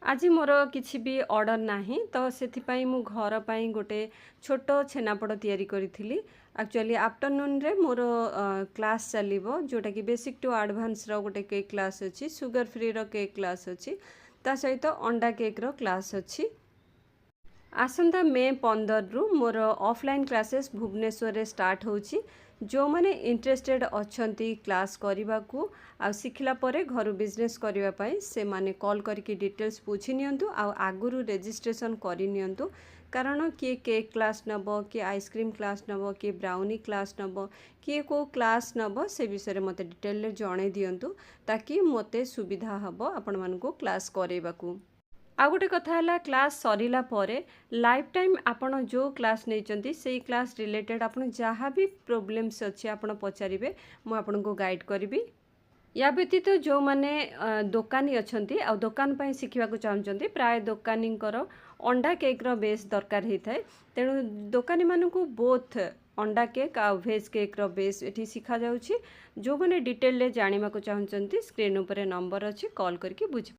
आज मोर किसी भी ऑर्डर नाही तो से मु घर पाई गोटे छोट छेनापोड़ तैयारी करी। एक्चुअली आफ्टरनून रे मोर क्लास चलो जोटा कि बेसिक टू एडवांस रो गोटे केक क्लास अच्छी, सुगर फ्री रो केक क्लास अच्छी, ता सहित अंडा केक रो क्लास अच्छी। आसंता मे 15 रु मोर ऑफलाइन क्लासेस भुवनेश्वर रे स्टार्ट होची। जो माने इंटरेस्टेड अछंती क्लास करने को आ शिखला परे घर बिजनेस करने पाई से माने कॉल करके डिटेल्स पूछी नियंतु आ आगुरु रजिस्ट्रेशन करी नियंतु। कारण किए केक क्लास नब, किए आइसक्रीम क्लास नब, किए ब्राउनी क्लास नब, किए को क्लास नब से विषय मते डिटेल जणे दियंतु ताकि मते सुविधा हबो आपण मानको क्लास करेबाकू। आ गोटे कथा है क्लास सरीला परे लाइफ टाइम आपण जो क्लास नहीं से क्लास रिलेटेड आपण जहाँ भी प्रोब्लेम्स अच्छे आपण पचारे मु आपन को गाइड करी। या व्यतीत जो माने दोकानी अच्छंती आ दोकान पर शिखा चाहते प्राय दोकानी अंडा केक रो बेस दरकार होता है। तेणु दोकानी मानू बोथ अंडा केक आ भेज केक रो बेस ये शिखा जाउछि। जो माने डिटेल जानवा चाहते स्क्रीन उपर नंबर अच्छी कॉल करके बुझ